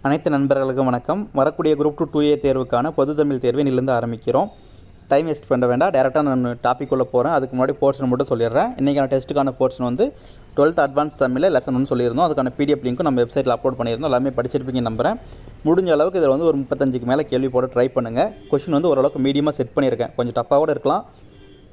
அனைத்து நண்பர்களுக்கும் வணக்கம். வரக்கூடிய குரூப் 2A தேர்வுக்கான பொது தமிழ் தேர்வை இன்னிலிருந்து ஆரம்பிக்கிறோம். டைம் வேஸ்ட் பண்ண வேண்டாம், டேரெக்டாக நான் டாபிக் உள்ள போகிறேன். அதுக்கு முன்னாடி போர்ஷன் மட்டும் சொல்லிடுறேன். இன்றைக்கான டெஸ்ட்டுக்கான போர்ஷன் வந்து 12th அட்வான்ஸ் தமிழில் லெசன் ஒன்று சொல்லியிருந்தோம். அதுக்கான பிடிஎஃப் லிங்க்கும் நம்ம வெப்சைட்டில் அப்லோட் பண்ணியிருந்தோம். எல்லாமே படிச்சிருப்பீங்க நம்புகிறேன். முடிஞ்ச அளவுக்கு இதில் வந்து ஒரு 35க்கு மேலே கேள்வி போட ட்ரை பண்ணுங்கள். கொஷின் வந்து ஓரளவுக்கு மீடியமாக செட் பண்ணியிருக்கேன். கொஞ்சம் டஃப்பாக கூட இருக்கலாம்,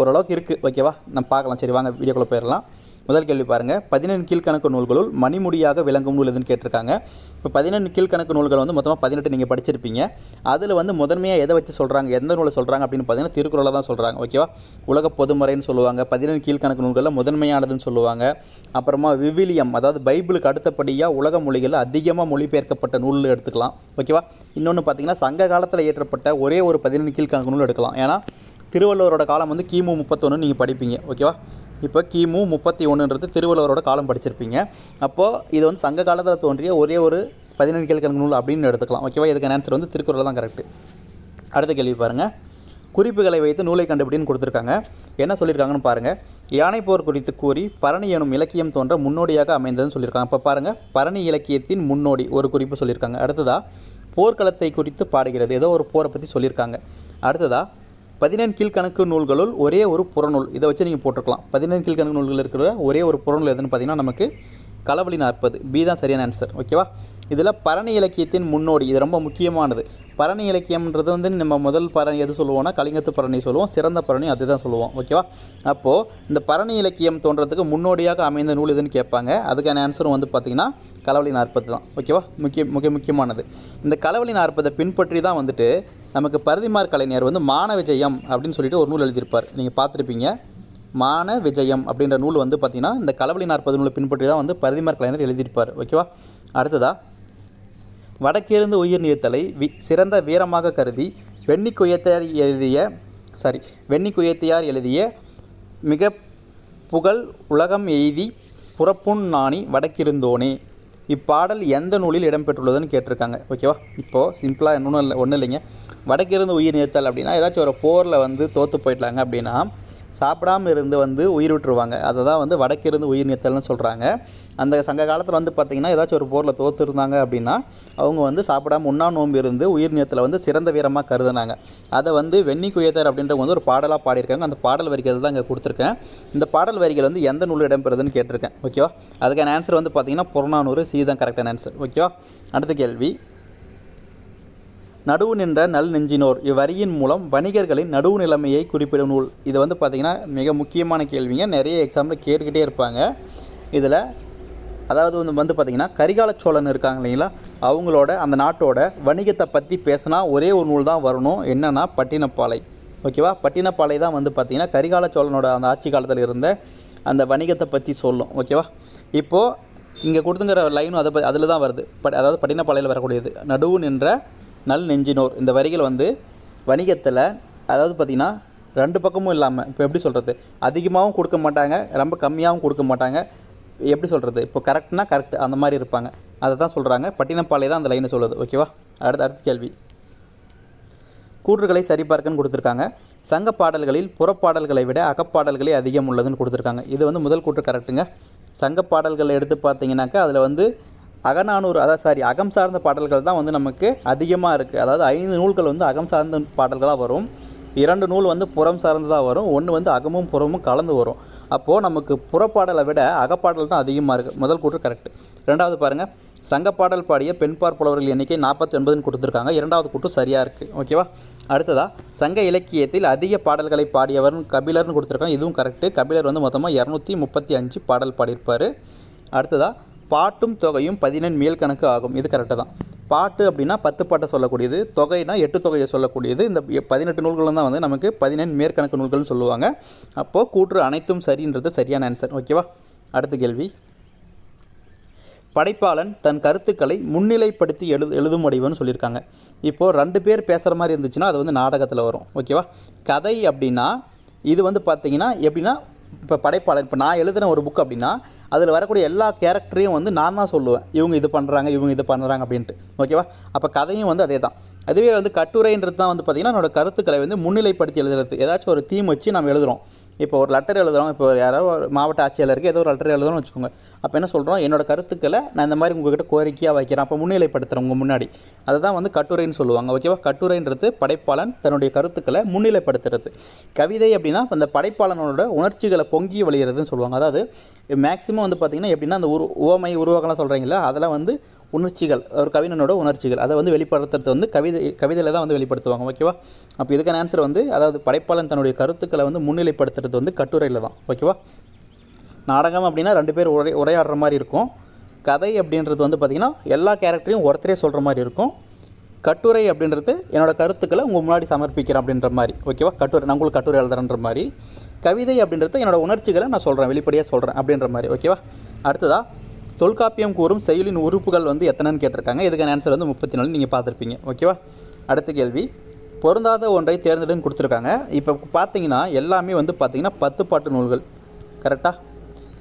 ஓரளவுக்கு இருக்குது. ஓகேவா, நம்ம பார்க்கலாம். சரி வாங்க வீடியோக்குள்ளே போயிடலாம். முதல் கேள்வி பாருங்கள். 11 கீழ்கணக்கு நூல்களுள் மணிமுடியாக விளங்கும் நூல் எதுன்னு கேட்டிருக்காங்க. இப்போ 11 கீழ்கணக்கு நூல்கள் வந்து மொத்தமாக 18 நீங்கள் படிச்சிருப்பீங்க. அதில் வந்து முதன்மையாக எதை வச்சு சொல்கிறாங்க, எந்த நூலை சொல்கிறாங்க அப்படின்னு பார்த்தீங்கன்னா திருக்குறளை தான் சொல்கிறாங்க. ஓகேவா, உலக பொதுமறைன்னு சொல்லுவாங்க. 11 கீழ்கணக்கு நூல்களில் முதன்மையானதுன்னு சொல்லுவாங்க. அப்புறமா விவிலியம், அதாவது பைபிளுக்கு அடுத்தபடியாக உலக மொழிகளில் அதிகமாக மொழிபெயர்க்கப்பட்ட நூல் எடுத்துக்கலாம். ஓகேவா, இன்னொன்று பார்த்தீங்கன்னா சங்க காலத்தில் இயற்றப்பட்ட ஒரே ஒரு 11 கீழ்கணக்கு நூல் எடுக்கலாம். ஏன்னா திருவள்ளுவரோட காலம் வந்து கிமு 31 நீங்கள் படிப்பீங்க. ஓகேவா, இப்போ கிமு 31ன்றது திருவள்ளுவரோட காலம் படிச்சிருப்பீங்க. அப்போது இது வந்து சங்க காலத்தில் தோன்றிய ஒரே ஒரு 11 கீழ்கணக்கு நூல் அப்படின்னு எடுத்துக்கலாம். ஓகேவா, இதுக்கான ஆன்சர் வந்து திருக்குறள் தான் கரெக்ட். அடுத்த கேள்வி பாருங்கள். குறிப்புகளை வைத்து நூலை கண்டுபிடின்னு கொடுத்துருக்காங்க. என்ன சொல்லியிருக்காங்கன்னு பாருங்கள். யானை போர் குறித்து கூறி பரணி எனும் இலக்கியம் தோன்ற முன்னோடியாக அமைந்ததுன்னு சொல்லியிருக்காங்க. இப்போ பாருங்கள், பரணி இலக்கியத்தின் முன்னோடி ஒரு குறிப்பு சொல்லியிருக்காங்க. அடுத்ததாக போர்க்களத்தை குறித்து பாடுகிறது, ஏதோ ஒரு போரை பற்றி சொல்லியிருக்காங்க. அடுத்ததாக 11 கீழ்கணக்கு நூல்களுள் ஒரே ஒரு புறநூல், இதை வச்சு நீங்கள் போட்டிருக்கலாம். 11 கீழ்கணக்கு நூல்கள் இருக்கிற ஒரே ஒரு புறநூல் எதுன்னு பார்த்தீங்கன்னா நமக்கு களவழி 40, பி தான் சரியான ஆன்சர். ஓகேவா, இதில் பரணி இலக்கியத்தின் முன்னோடி, இது ரொம்ப முக்கியமானது. பரணி இலக்கியம்ன்றது வந்து நம்ம முதல் பரணி எது சொல்லுவோம்னா கலிங்கத்து பரணி சொல்லுவோம், சிறந்த பரணி அதுதான் சொல்லுவோம். ஓகேவா, அப்போது இந்த பரணி இலக்கியம் தோன்றதுக்கு முன்னோடியாக அமைந்த நூல் எதுன்னு கேட்பாங்க. அதுக்கான ஆன்சரும் வந்து பார்த்திங்கன்னா களவழி 40 தான். ஓகேவா, முக்கியமானது. இந்த களவழி 40 பின்பற்றி தான் வந்துட்டு நமக்கு பரதிமார் கலைஞர் வந்து மான விஜயம் அப்படின்னு சொல்லிட்டு ஒரு நூல் எழுதியிருப்பார். நீங்கள் பார்த்துருப்பீங்க. மான விஜயம் அப்படின்ற நூல் வந்து பார்த்திங்கன்னா இந்த களவழி 40 நூலை பின்பற்றி தான் வந்து பரதிமார் கலைஞர் எழுதியிருப்பார். ஓகேவா, அடுத்ததாக வடக்கிருந்து உயிர் நீர்த்தலை சிறந்த வீரமாக கருதி வெண்ணிக்குயத்தையார் எழுதிய மிக புகழ் உலகம் எய்தி புறப்புண் நாணி வடக்கிருந்தோனே, இப்பாடல் எந்த நூலில் இடம்பெற்றுள்ளதுன்னு கேட்டிருக்காங்க. ஓகேவா, இப்போது சிம்பிளாக ஒன்றும் இல்லைங்க. வடக்கிருந்து உயிர் நீர்த்தல் அப்படின்னா ஏதாச்சும் ஒரு போரில் வந்து தோற்று போயிட்டாங்க அப்படின்னா சாப்பிடாமல் இருந்து வந்து உயிர் விட்டுருவாங்க. அதை தான் வந்து வடக்கிருந்து உயிர் நீத்தல்னு சொல்கிறாங்க. அந்த சங்க காலத்தில் வந்து பார்த்திங்கன்னா ஏதாச்சும் ஒரு போரில் தோற்றுருந்தாங்க அப்படின்னா அவங்க வந்து சாப்பிடாமல் உண்ணா நோம்பு இருந்து உயிர் நீத்தலை வந்து சிறந்த வீரமாக கருதுனாங்க. அதை வந்து வெண்ணிக்குயத்தர் அப்படின்ற வந்து ஒரு பாடலாக பாடியிருக்காங்க. அந்த பாடல் வரிகள் தான் இங்கே கொடுத்துருக்கேன். இந்த பாடல் வரிகள் வந்து எந்த நூல் இடம்பெறுதுன்னு கேட்டிருக்கேன். ஓகேவா, அதுக்கான ஆன்சர் வந்து பார்த்திங்கன்னா புறநானூறு, சி தான் கரெக்டான ஆன்சர். ஓகேவா, அடுத்த கேள்வி. நடுவு நின்ற நல் நெஞ்சினோர் இவ்வரியின் மூலம் வணிகர்களின் நடுவு நிலைமையை குறிப்பிடும் நூல், இது வந்து பார்த்திங்கன்னா மிக முக்கியமான கேள்விங்க. நிறைய எக்ஸாம்பிள் கேட்டுக்கிட்டே இருப்பாங்க. இதில் அதாவது வந்து பார்த்திங்கன்னா கரிகால சோழன் இருக்காங்க இல்லைங்களா, அவங்களோட அந்த நாட்டோட வணிகத்தை பற்றி பேசினா ஒரே ஒரு நூல் தான் வரணும். என்னென்னா பட்டினப்பாலை. ஓகேவா, பட்டினப்பாலை தான் வந்து பார்த்திங்கன்னா கரிகால சோழனோட அந்த ஆட்சி காலத்தில் இருந்த அந்த வணிகத்தை பற்றி சொல்லும். ஓகேவா, இப்போது இங்கே கொடுத்துங்கிற லைனும் அதில் தான் வருது. அதாவது பட்டினப்பாலையில் வரக்கூடியது நடுவு நின்ற நல் நெஞ்சினோர். இந்த வரிகள் வந்து வணிகத்தில் அதாவது பார்த்திங்கன்னா ரெண்டு பக்கமும் இல்லாமல், இப்போ எப்படி சொல்கிறது, அதிகமாகவும் கொடுக்க மாட்டாங்க, ரொம்ப கம்மியாகவும் கொடுக்க மாட்டாங்க. எப்படி சொல்கிறது, இப்போ கரெக்ட்னா கரெக்ட் அந்த மாதிரி இருப்பாங்க. அதை தான் சொல்கிறாங்க. பட்டினப்பாலை தான் அந்த லைனை சொல்லுது. ஓகேவா, அடுத்த கேள்வி. கூற்றுகளை சரிபார்க்கன்னு கொடுத்துருக்காங்க. சங்க பாடல்களில் புறப்பாடல்களை விட அகப்பாடல்களே அதிகம் உள்ளதுன்னு கொடுத்துருக்காங்க. இது வந்து முதல் கூற்று கரெக்டுங்க. சங்க பாடல்களை எடுத்து பார்த்தீங்கன்னாக்கா அதில் வந்து அகநானூறு அகம் சார்ந்த பாடல்கள் தான் வந்து நமக்கு அதிகமாக இருக்குது. அதாவது 5 நூல்கள் வந்து அகம் சார்ந்த பாடல்களாக வரும், 2 நூல் வந்து புறம் சார்ந்ததாக வரும், 1 வந்து அகமும் புறமும் கலந்து வரும். அப்போது நமக்கு புறப்பாடலை விட அகப்பாடல் தான் அதிகமாக இருக்குது. முதல் கூற்று கரெக்ட். ரெண்டாவது பாருங்கள், சங்கப்பாடல் பாடிய பெண்பார் புலவர்கள் எண்ணிக்கை 49ன்னு கொடுத்துருக்காங்க. இரண்டாவது கூற்று சரியாக இருக்குது. ஓகேவா, அடுத்ததாக சங்க இலக்கியத்தில் அதிக பாடல்களை பாடியவர்னு கபிலர்னு கொடுத்துருக்காங்க. இதுவும் கரெக்டு. கபிலர் வந்து மொத்தமாக 235 பாடல் பாடியிருப்பார். அடுத்ததாக பாட்டும் தொகையும் 14 மேல்கணக்கு ஆகும். இது கரெக்டாக தான். பாட்டு அப்படின்னா 10 பாட்டை சொல்லக்கூடியது, தொகைனா 8 தொகையை சொல்லக்கூடியது. இந்த 18 நூல்களும் தான் வந்து நமக்கு 14 மேற்கணக்கு நூல்கள்னு சொல்லுவாங்க. அப்போது கூற்று அனைத்தும் சரின்றது சரியான ஆன்சர். ஓகேவா, அடுத்த கேள்வி. படைப்பாளன் தன் கருத்துக்களை முன்னிலைப்படுத்தி எழுதும் வடிவம்னு சொல்லியிருக்காங்க. இப்போது 2 பேர் பேசுகிற மாதிரி இருந்துச்சுன்னா அது வந்து நாடகத்தில் வரும். ஓகேவா, கதை அப்படின்னா இது வந்து பார்த்திங்கன்னா எப்படின்னா, இப்போ படைப்பாளன், இப்போ நான் எழுதுன ஒரு புக் அப்படின்னா அதில் வரக்கூடிய எல்லா கேரக்டரையும் வந்து நான் தான் சொல்லுவேன், இவங்க இது பண்ணுறாங்க இவங்க இது பண்ணுறாங்க அப்படின்ட்டு. ஓகேவா, அப்போ கதையும் வந்து அதே தான். அதுவே வந்து கட்டுரைன்றது தான் வந்து பார்த்திங்கன்னா என்னோடய கருத்துக்களை வந்து முன்னிலைப்படுத்தி எழுதுறது. ஏதாச்சும் ஒரு தீம் வச்சு நம்ம எழுதுகிறோம். இப்போ ஒரு லெட்டர் எழுதுகிறோம், இப்போ யாராவது ஒரு மாவட்ட ஆட்சியாளருக்கு ஏதோ ஒரு லெட்டர் எழுதணும்னு வச்சுக்கோங்க. அப்போ என்ன சொல்கிறோம், என்னோடய கருத்துக்களை நான் இந்த மாதிரி உங்கள்கிட்ட கோரிக்கையாக வைக்கிறேன், அப்போ முன்னிலைப்படுத்துகிறேன் உங்கள் முன்னாடி. அதை தான் வந்து கட்டுரைன்னு சொல்லுவாங்க. ஓகேவா? கட்டுரைன்றது படைப்பாளன் தன்னுடைய கருத்துக்களை முன்னிலைப்படுத்துறது. கவிதை அப்படின்னா அந்த படைப்பாளனோட உணர்ச்சிகளை பொங்கி வழிகிறதுன்னு சொல்லுவாங்க. அதாவது மேக்ஸிமம் வந்து பார்த்திங்கன்னா எப்படின்னா அந்த உவமை உருவகம்லாம் சொல்கிறீங்களா, அதெல்லாம் வந்து உணர்ச்சிகள், ஒரு கவிஞனோட உணர்ச்சிகள் அதை வந்து வெளிப்படுத்துறது வந்து கவிதையில் தான் வந்து வெளிப்படுத்துவாங்க. ஓகேவா? அப்போ இதுக்கான ஆன்சர் வந்து அதாவது படைப்பாளன் தன்னுடைய கருத்துக்களை வந்து முன்னிலைப்படுத்துறது வந்து கட்டுரையில் தான். ஓகேவா? நாடகம் அப்படின்னா 2 பேர் உரையாடுற மாதிரி இருக்கும். கதை அப்படின்றது வந்து பார்த்திங்கன்னா எல்லா கேரக்டரையும் ஒருத்தரே சொல்கிற மாதிரி இருக்கும். கட்டுரை அப்படின்றது என்னோடய கருத்துக்களை உங்கள் முன்னாடி சமர்ப்பிக்கிறேன் அப்படின்ற மாதிரி. ஓகேவா? கட்டுரை நான் உங்களுக்கு கட்டுரை எழுதுறேன்ற மாதிரி. கவிதை அப்படின்றது என்னோடய உணர்ச்சிகளை நான் சொல்கிறேன், வெளிப்படையாக சொல்கிறேன் அப்படின்ற மாதிரி. ஓகேவா? அடுத்ததாக தொல்காப்பியம் கூறும் செயலின் உறுப்புகள் வந்து எத்தனைன்னு கேட்டிருக்காங்க. இதுக்கான ஆன்சர் வந்து 34 நீங்கள் பார்த்துருப்பீங்க. ஓகேவா? அடுத்த கேள்வி, பொருந்தாத ஒன்றை தேர்ந்தெடுன்னு கொடுத்துருக்காங்க. இப்போ பார்த்தீங்கன்னா எல்லாமே வந்து பார்த்திங்கன்னா 10 பாட்டு நூல்கள். கரெக்டாக?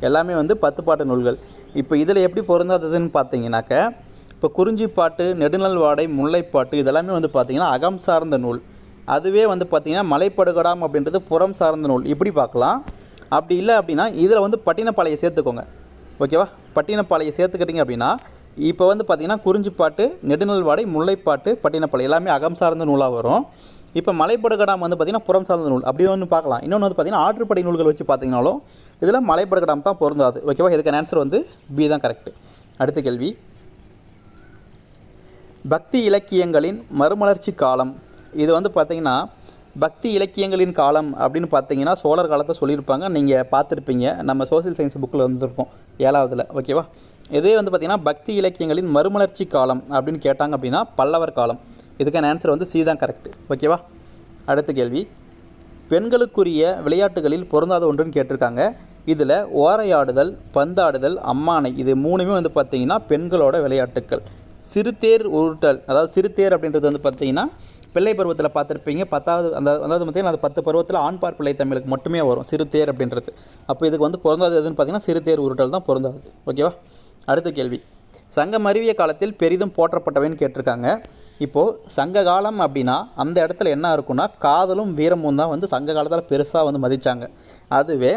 எல்லாமே வந்து 10 பாட்டு நூல்கள். இப்போ இதில் எப்படி பொருந்தாததுன்னு பார்த்தீங்கன்னாக்க, இப்போ குறிஞ்சிப்பாட்டு, நெடுநல்வாடை, முல்லைப்பாட்டு இதெல்லாமே வந்து பார்த்திங்கன்னா அகம் சார்ந்த நூல். அதுவே வந்து பார்த்திங்கன்னா மலைப்படுகடாம் அப்படின்றது புறம் சார்ந்த நூல். இப்படி பார்க்கலாம். அப்படி இல்லை அப்படின்னா இதில் வந்து பட்டினப்பாளையை சேர்த்துக்கோங்க. ஓகேவா? பட்டினப்பாளையை சேர்த்துக்கிட்டிங்க அப்படின்னா இப்போ வந்து பார்த்திங்கன்னா குறிஞ்சிப்பாட்டு, நெடுநல்வாடை, முல்லைப்பாட்டு, பட்டினப்பாளை எல்லாமே அகம் சார்ந்த நூலாக வரும். இப்போ மலைப்படுகடாம் வந்து பார்த்திங்கன்னா புறம் சார்ந்த நூல். அப்படி ஒன்று பார்க்கலாம். இன்னொன்று வந்து பார்த்திங்கன்னா ஆற்றுப்படை நூல்கள் வச்சு பார்த்திங்கனாலும் இதில் மலைப்படுகடாம் தான் பொருந்தாது. ஓகேவா? இதுக்கான ஆன்சர் வந்து பி தான் கரெக்டு. அடுத்த கேள்வி, பக்தி இலக்கியங்களின் மறுமலர்ச்சி காலம். இது வந்து பார்த்திங்கன்னா பக்தி இலக்கியங்களின் காலம் அப்படின்னு பார்த்தீங்கன்னா சோழர் காலத்தை சொல்லியிருப்பாங்க. நீங்கள் பார்த்துருப்பீங்க, நம்ம சோசியல் சயின்ஸ் புக்கில் வந்துருக்கோம் 7வதுல. ஓகேவா? இதே வந்து பார்த்திங்கன்னா பக்தி இலக்கியங்களின் மறுமலர்ச்சி காலம் அப்படின்னு கேட்டாங்க அப்படின்னா பல்லவர் காலம். இதுக்கான ஆன்சர் வந்து சி தான் கரெக்டு. ஓகேவா? அடுத்த கேள்வி, பெண்களுக்குரிய விளையாட்டுகளில் பொருந்தாத ஒன்றுன்னு கேட்டிருக்காங்க. இதில் ஓரையாடுதல், பந்தாடுதல், அம்மானை இது 3மே வந்து பார்த்திங்கன்னா பெண்களோட விளையாட்டுக்கள். சிறுதேர் உருட்டல், அதாவது சிறுதேர் அப்படின்றது வந்து பார்த்திங்கன்னா பிள்ளை பருவத்தில் பார்த்துருப்பீங்க. 10வது அதாவது பார்த்திங்கன்னா அது 10 பருவத்தில் ஆண்பார் பிள்ளை தமிழுக்கு மட்டுமே வரும் சிறுதேர் அப்படின்றது. அப்போ இதுக்கு வந்து பொருந்தாது எதுன்னு பார்த்திங்கன்னா சிறுதேர் உருட்டல் தான் பொருந்தாது. ஓகேவா? அடுத்த கேள்வி, சங்கம் அறிவிய காலத்தில் பெரிதும் போற்றப்பட்டவைன்னு கேட்டிருக்காங்க. இப்போது சங்க காலம் அப்படின்னா அந்த இடத்துல என்ன இருக்குன்னா காதலும் வீரமும் தான் வந்து சங்க காலத்தில் பெருசாக வந்து மதித்தாங்க. அதுவே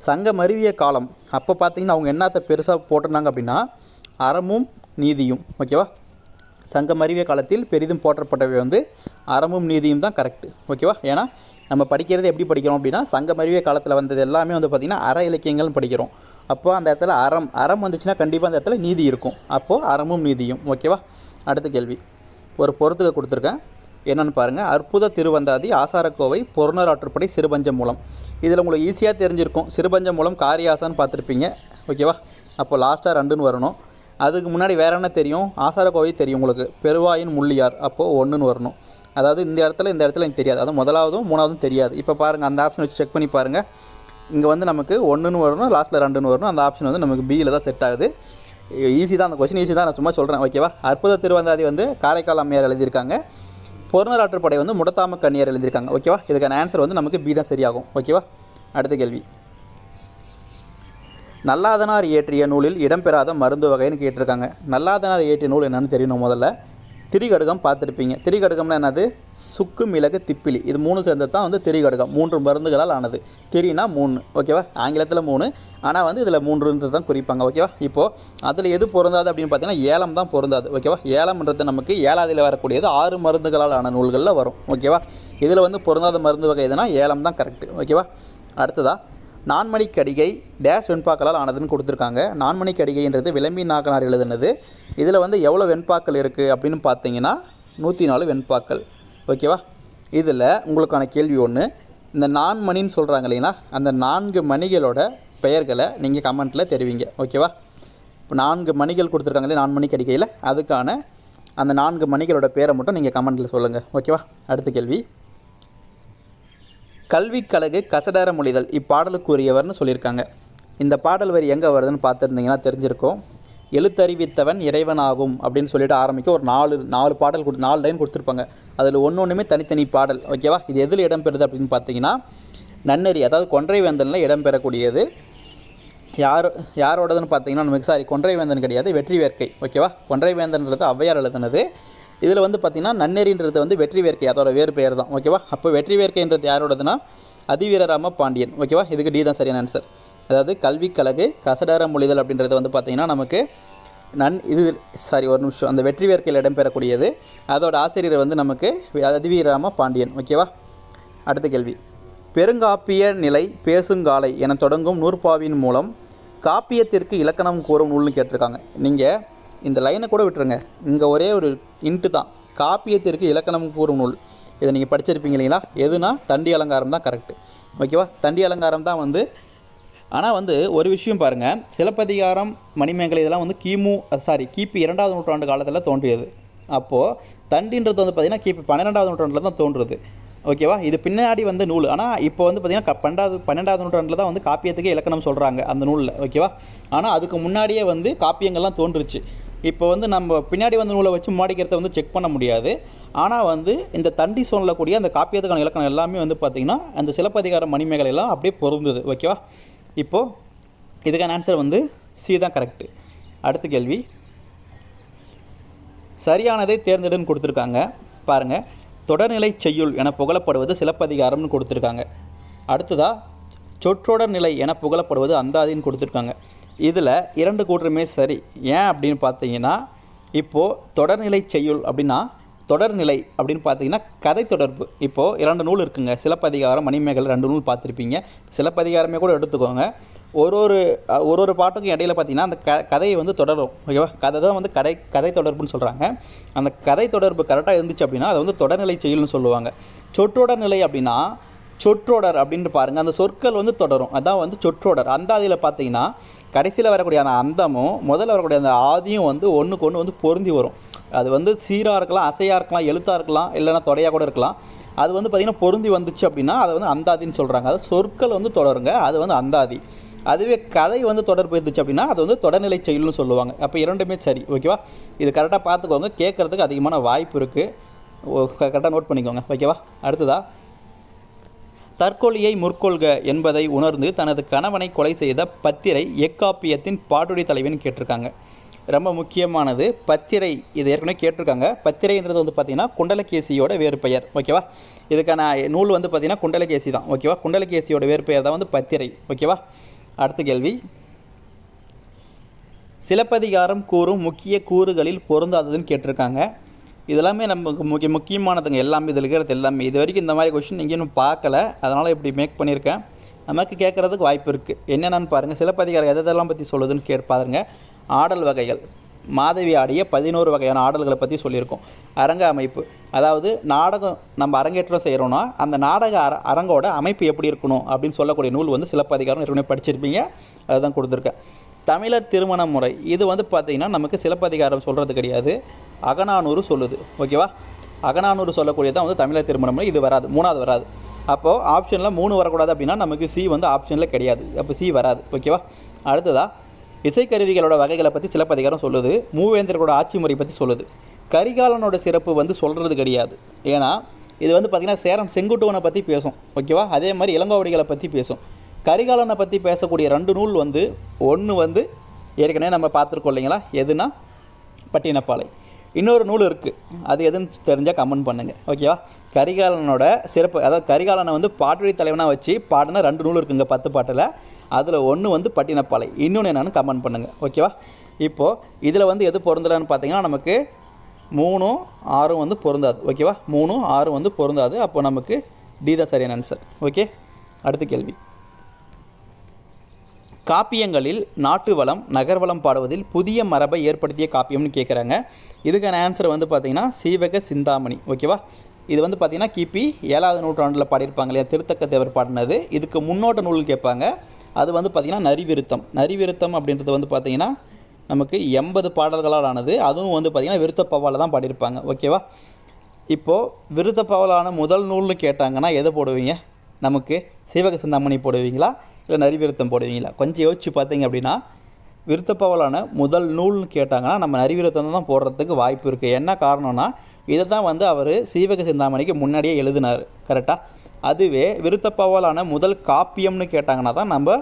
சங்கம் அறிவிய காலம் அப்போ பார்த்திங்கன்னா அவங்க என்னத்தை பெருசாக போட்டிருந்தாங்க அப்படின்னா அறமும் நீதியும். ஓகேவா? சங்கம் அறிவிய காலத்தில் பெரிதும் போற்றப்பட்டவை வந்து அறமும் நீதியும் தான் கரெக்டு. ஓகேவா? ஏன்னா நம்ம படிக்கிறது எப்படி படிக்கிறோம் அப்படின்னா சங்கம் அறிவிய காலத்தில் வந்தது எல்லாமே வந்து பார்த்திங்கன்னா அற இலக்கியங்கள்னு படிக்கிறோம். அப்போது அந்த இடத்துல அறம் வந்துச்சுன்னா கண்டிப்பாக அந்த இடத்துல நீதி இருக்கும். அப்போது அறமும் நீதியும். ஓகேவா? அடுத்த கேள்வி, ஒரு பொறுத்துக்க கொடுத்துருக்கேன், என்னென்னு பாருங்கள். அற்புத திருவந்தாதி, ஆசாரக்கோவை, பொருணர் ஆற்றுப்படை, சிறுபஞ்ச மூலம். இதில் உங்களுக்கு ஈஸியாக தெரிஞ்சிருக்கும். சிறுபஞ்ச மூலம் காரியாசான்னு பார்த்துருப்பீங்க. ஓகேவா? அப்போது லாஸ்ட்டாக 2ன்னு வரணும். அதுக்கு முன்னாடி வேறு என்ன தெரியும், ஆசாரக்கோவை தெரியும் உங்களுக்கு, பெருவாயின் முள்ளியார், அப்போது 1ன்னு வரணும். அதாவது இந்த இடத்துல எனக்கு தெரியாது, அதாவது முதலாவதும் 3வதும் தெரியாது. இப்போ பாருங்கள் அந்த ஆப்ஷன் வச்சு செக் பண்ணி பாருங்கள். இங்கே வந்து நமக்கு 1ன்னு வரணும், லாஸ்ட்டில் 2ன்னு வரணும். அந்த ஆப்ஷன் வந்து நமக்கு பியில் தான் செட் ஆகுது. ஈஸி தான், அந்த கொஸ்டின் ஈஸி தான், நான் சும்மா சொல்கிறேன். ஓகேவா? அற்புத திருவந்தாதி வந்து காரைக்கால் அம்மையார் எழுதியிருக்காங்க. பொருணர் ஆற்றுப்படை வந்து முடத்தாம கண்ணியார் எழுதியிருக்காங்க. ஓகேவா? இதுக்கான ஆன்சர் வந்து நமக்கு பி தான் சரியாகும். ஓகேவா? அடுத்த கேள்வி, நல்லாதனார் இயற்றிய நூலில் இடம்பெறாத மருந்து வகைன்னு கேட்டிருக்காங்க. நல்லாதனார் இயற்றிய நூல் என்னென்னு தெரியணும். முதல்ல திரிகடுகம் பார்த்துருப்பீங்க. திரிகடுகம்னா என்னது, சுக்கு, மிளகு, திப்பிலி இது 3 சேர்ந்தது தான் வந்து திரிகடுகம். 3 மருந்துகளால் ஆனது. திரினா 3. ஓகேவா? ஆங்கிலத்தில் 3, ஆனால் வந்து இதில் 3 தான் குறிப்பாங்க. ஓகேவா? இப்போது அதில் எது பொருந்தாது அப்படின்னு பார்த்தீங்கன்னா ஏலம் தான் பொருந்தாது. ஓகேவா? ஏலம்ன்றது நமக்கு 7வதில் வரக்கூடியது 6 மருந்துகளால் ஆன நூல்களில் வரும். ஓகேவா? இதில் வந்து பொருந்தாத மருந்து வகை எதுனா ஏலம் தான் கரெக்டு. ஓகேவா? அடுத்ததாக நான்மணிக்கடிகை டேஷ் வெண்பாக்களால் ஆனதுன்னு கொடுத்துருக்காங்க. நான்மணிக்கடிகைன்றது விளம்பி நாகனார் எழுதுனது. இதில் வந்து எவ்வளோ வெண்பாக்கள் இருக்குது அப்படின்னு பார்த்தீங்கன்னா 104 வெண்பாக்கள். ஓகேவா? இதில் உங்களுக்கான கேள்வி ஒன்று, இந்த 4 மணின்னு சொல்கிறாங்க இல்லைங்களா, அந்த 4 மணிகளோட பெயர்களை நீங்கள் கமெண்ட்டில் தெரிவிங்க. ஓகேவா? இப்போ 4 மணிகள் கொடுத்துருக்காங்க இல்லையா 4 மணிக்கடிகையில், அதுக்கான அந்த 4 மணிகளோட பேரை மட்டும் நீங்கள் கமெண்ட்டில் சொல்லுங்கள். ஓகேவா? அடுத்த கேள்வி, கல்விக்கழகு கசடர மொழிதல் இப்பாடலுக்குரியவர்னு சொல்லியிருக்காங்க. இந்த பாடல் வரி எங்கே வருதுன்னு பார்த்துருந்தீங்கன்னா தெரிஞ்சிருக்கும். எழுத்தறிவித்தவன் இறைவனாகும் அப்படின்னு சொல்லிட்டு ஆரம்பிக்க ஒரு 4 பாடல் 4 லைன் கொடுத்துருப்பாங்க. அதில் ஒன்றுமே தனித்தனி பாடல். ஓகேவா? இது எதில் இடம்பெறுது அப்படின்னு பார்த்தீங்கன்னா நன்னெறி, அதாவது கொன்றை வேந்தனில் இடம்பெறக்கூடியது. யாரோடதுன்னு பார்த்தீங்கன்னா நமக்கு கொன்றை வேந்தன் கிடையாது, வெற்றி வேர்க்கை. ஓகேவா? கொன்றை வேந்தன்றது ஔவையார் எழுதுனது. இதில் வந்து பார்த்திங்கன்னா நன்னெறின்றது வந்து வெற்றி வேர்க்கை, அதோட வேறு பெயர் தான். ஓகேவா? அப்போ வெற்றி வேர்க்கைன்றது யாரோடதுன்னா அதிவீரராம பாண்டியன். ஓகேவா, இதுக்கு டி தான் சரியான ஆன்சர். அதாவது கல்விக்கழகு கசடர மொழிதல் அப்படின்றது வந்து பார்த்திங்கன்னா நமக்கு ஒரு நிமிஷம், அந்த வெற்றி வேர்க்கையில் இடம்பெறக்கூடியது. அதோட ஆசிரியர் வந்து நமக்கு அதிவீரராம பாண்டியன். ஓகேவா. அடுத்த கேள்வி, பெருங்காப்பிய நிலை பேசுங்காலை என தொடங்கும் நூற்பாவின் மூலம் காப்பியத்திற்கு இலக்கணம் கூறும் நூல்னு கேட்டிருக்காங்க. நீங்கள் இந்த லைனை கூட விட்டுருங்க, இங்கே ஒரே ஒரு இன்ட்டு தான், காப்பியத்திற்கு இலக்கணம் கூறும் நூல். இதை நீங்கள் படிச்சிருப்பீங்க இல்லைங்களா? எதுனா தண்டி அலங்காரம் தான் கரெக்டு. ஓகேவா, தண்டி அலங்காரம் தான் வந்து. ஆனால் வந்து ஒரு விஷயம் பாருங்கள், சிலப்பதிகாரம், மணிமேகலை இதெல்லாம் வந்து கிபி 2ஆம் நூற்றாண்டு காலத்தில் தோன்றியது. அப்போது தண்டின்றது வந்து பார்த்திங்கன்னா கிபி 12ஆம் நூற்றாண்டில் தான் தோன்றுறது. ஓகேவா, இது பின்னாடி வந்து நூல். ஆனால் இப்போ வந்து பார்த்திங்கன்னா 12ஆம் நூற்றாண்டில் தான் வந்து காப்பியத்துக்கு இலக்கணம் சொல்கிறாங்க அந்த நூலில். ஓகேவா, ஆனால் அதுக்கு முன்னாடியே வந்து காப்பியங்கள்லாம் தோன்றுச்சு. இப்போ வந்து நம்ம பின்னாடி வந்த நூலை வச்சு மாடிக்கிறத வந்து செக் பண்ண முடியாது. ஆனால் வந்து இந்த தண்டி சொல்லக்கூடிய அந்த காப்பியத்துக்கான இலக்கணம் எல்லாமே வந்து பார்த்திங்கன்னா அந்த சிலப்பதிகார மணிமேகலை எல்லாம் அப்படியே பொருந்தது. ஓகேவா, இப்போது இதுக்கான ஆன்சர் வந்து சி தான் கரெக்டு. அடுத்த கேள்வி, சரியானதை தேர்ந்தெடுன்னு கொடுத்துருக்காங்க பாருங்கள். தொடர்நிலை செய்யுள் என புகழப்படுவது சிலப்பதிகாரம்னு கொடுத்துருக்காங்க. அடுத்ததாக சொற்றொடர் நிலை என புகழப்படுவது அந்தாதின்னு கொடுத்துருக்காங்க. இதில் 2 கூற்றுமே சரி. ஏன் அப்படின்னு பார்த்தீங்கன்னா, இப்போது தொடர்நிலை செய்யுள் அப்படின்னா தொடர்நிலை அப்படின்னு பார்த்தீங்கன்னா கதை தொடர்பு. இப்போது 2 நூல் இருக்குங்க, சிலப்பதிகாரம், மணிமேகலை 2 நூல் பார்த்துருப்பீங்க. சிலப்பதிகாரமே கூட எடுத்துக்கோங்க. ஒரு பாட்டுக்கும் இடையில பார்த்தீங்கன்னா அந்த கதையை வந்து தொடரும். ஓகேவா, கதை தான் வந்து கதை தொடர்புன்னு சொல்கிறாங்க. அந்த கதை தொடர்பு கரெக்டாக இருந்துச்சு அப்படின்னா அதை வந்து தொடர்நிலை செய்யுள்னு சொல்லுவாங்க. சொற்றொடர் நிலை அப்படின்னா சொற்றொடர் அப்படின்ட்டு பாருங்கள், அந்த சொற்கள் வந்து தொடரும், அதான் வந்து சொற்றொடர். அந்தாதியில் பார்த்தீங்கன்னா கடைசியில் வரக்கூடிய அந்த அந்தமும் முதல்ல வரக்கூடிய அந்த ஆதியும் வந்து ஒன்றுக்கு ஒன்று வந்து பொருந்தி வரும். அது வந்து சீராக இருக்கலாம், அசையாக இருக்கலாம், எழுத்தாக இருக்கலாம், இல்லைன்னா தொடையாக கூட இருக்கலாம். அது வந்து பார்த்திங்கன்னா பொருந்தி வந்துச்சு அப்படின்னா அதை வந்து அந்தாதின்னு சொல்கிறாங்க. அது சொற்கள் வந்து தொடருங்க, அது வந்து அந்தாதி. அதுவே கதை வந்து தொடர்பு இருந்துச்சு அப்படின்னா அது வந்து தொடர்நிலை செயல்னு சொல்லுவாங்க. அப்போ 2மே சரி. ஓகேவா, இது கரெக்டாக பார்த்துக்கோங்க, கேட்குறதுக்கு அதிகமான வாய்ப்பு இருக்குது. கரெக்டாக நோட் பண்ணிக்கோங்க. ஓகேவா. அடுத்ததாக, தற்கொலையை முற்கொள்க என்பதை உணர்ந்து தனது கணவனை கொலை செய்த பத்திரை எக்காப்பியத்தின் பாட்டுடை தலைவன் கேட்டிருக்காங்க. ரொம்ப முக்கியமானது பத்திரை. இது ஏற்கனவே கேட்டிருக்காங்க. பத்திரைன்றது வந்து பார்த்திங்கன்னா குண்டலகேசியோட வேறு பெயர். ஓகேவா, இதுக்கான நூல் வந்து பார்த்திங்கன்னா குண்டலகேசி தான். ஓகேவா, குண்டலகேசியோட வேறு பெயர் தான் வந்து பத்திரை. ஓகேவா. அடுத்த கேள்வி, சிலப்பதிகாரம் கூறும் முக்கிய கூறுகளில் பொருந்தாததுன்னு கேட்டிருக்காங்க. இதெல்லாமே நமக்கு முக்கியமானதுங்க. எல்லாமே இதில் இருக்கிறது எல்லாமே. இது வரைக்கும் இந்த மாதிரி கொஷின் எங்கேயும் பார்க்கல, அதனால் இப்படி மேக் பண்ணியிருக்கேன். நமக்கு கேட்குறதுக்கு வாய்ப்பு இருக்குது. என்னென்னு பாருங்கள், சிலப்பதிகாரம் எதெல்லாம் பற்றி சொல்லுதுன்னு பாருங்கள். ஆடல் வகைகள், மாதவி ஆடிய 11 வகையான ஆடல்களை பற்றி சொல்லியிருக்கோம். அரங்க அமைப்பு, அதாவது நாடகம் நம்ம அரங்கேற்றம் செய்கிறோன்னா அந்த நாடக அரங்கோட அமைப்பு எப்படி இருக்கணும் அப்படின்னு சொல்லக்கூடிய நூல் வந்து சிலப்பதிகாரம். ஏற்கனவே படிச்சிருப்பீங்க, அதுதான் கொடுத்துருக்கேன். தமிழர் திருமண முறை, இது வந்து பார்த்திங்கன்னா நமக்கு சிலப்பதிகாரம் சொல்கிறது கிடையாது, அகநானூறு சொல்லுது. ஓகேவா, அகநானூறு சொல்லக்கூடியது தான் வந்து தமிழர் திருமண முறை. இது வராது, 3வது வராது. அப்போது ஆப்ஷனில் 3 வரக்கூடாது அப்படின்னா நமக்கு சி வந்து ஆப்ஷனில் கிடையாது. அப்போ சி வராது. ஓகேவா. அடுத்ததாக, இசைக்கருவிகளோட வகைகளை பற்றி சிலப்பதிகாரம் சொல்லுது. மூவேந்தர்களோட ஆட்சி முறை பற்றி சொல்லுது. கரிகாலனோட சிறப்பு வந்து சொல்கிறது கிடையாது. ஏன்னா இது வந்து பார்த்திங்கன்னா சேரன் செங்குட்டுவனை பற்றி பேசும். ஓகேவா, அதே மாதிரி இளங்கோவடிகளை பற்றி பேசும். கரிகாலனை பற்றி பேசக்கூடிய 2 நூல் வந்து, ஒன்று வந்து ஏற்கனவே நம்ம பார்த்துருக்கோம் இல்லைங்களா, எதுனா பட்டினப்பாலை. இன்னொரு நூல் இருக்குது, அது எதுன்னு தெரிஞ்சால் கமெண்ட் பண்ணுங்கள். ஓகேவா, கரிகாலனோட சிறப்பு, அதாவது கரிகாலனை வந்து பாட்டுடை தலைவனாக வச்சு பாடின 2 நூல் இருக்குங்க 10 பாட்டில். அதில் ஒன்று வந்து பட்டினப்பாலை, இன்னொன்று என்னென்னு கமெண்ட் பண்ணுங்கள். ஓகேவா. இப்போது இதில் வந்து எது பொருந்தலைன்னு பார்த்தீங்கன்னா நமக்கு 3, 6 வந்து பொருந்தாது. ஓகேவா, 3, 6 வந்து பொருந்தாது. அப்போ நமக்கு டி தான் சரியான ஆன்சர். ஓகே. அடுத்த கேள்வி, காப்பியங்களில் நாட்டு வளம் நகர்வளம் பாடுவதில் புதிய மரபை ஏற்படுத்திய காப்பியம்னு கேட்குறாங்க. இதுக்கான ஆன்சர் வந்து பார்த்திங்கன்னா சீவக சிந்தாமணி. ஓகேவா, இது வந்து பார்த்திங்கன்னா கிபி 7ஆவது நூற்றாண்டில் பாடியிருப்பாங்க இல்லையா, திருத்தக்க தேவர் பாடினது. இதுக்கு முன்னோட்ட நூல் கேட்பாங்க. அது வந்து பார்த்திங்கன்னா நரிவிருத்தம். நரிவிருத்தம் அப்படின்றது வந்து பார்த்திங்கன்னா நமக்கு 80 பாடல்களால் ஆனது. அதுவும் வந்து பார்த்திங்கன்னா விருத்தப்பாவால் தான் பாடியிருப்பாங்க. ஓகேவா. இப்போது விருத்தப்பாவாலான முதல் நூல்னு கேட்டாங்கன்னா எதை போடுவீங்க? நமக்கு சீவக சிந்தாமணி போடுவீங்களா, இல்லை நரிவிருத்தம் போடுவீங்களா? கொஞ்சம் யோசிச்சு பார்த்தீங்க அப்படின்னா விருத்தப்பாவாலான முதல் நூல்னு கேட்டாங்கன்னா நம்ம நரிவிருத்தம் தான் போடுறதுக்கு வாய்ப்பு இருக்குது. என்ன காரணம்னா இதை தான் வந்து அவர் சீவக சிந்தாமணிக்கு முன்னாடியே எழுதினார். கரெக்டாக. அதுவே விருத்தப்பாவாலான முதல் காப்பியம்னு கேட்டாங்கன்னா தான் நம்ம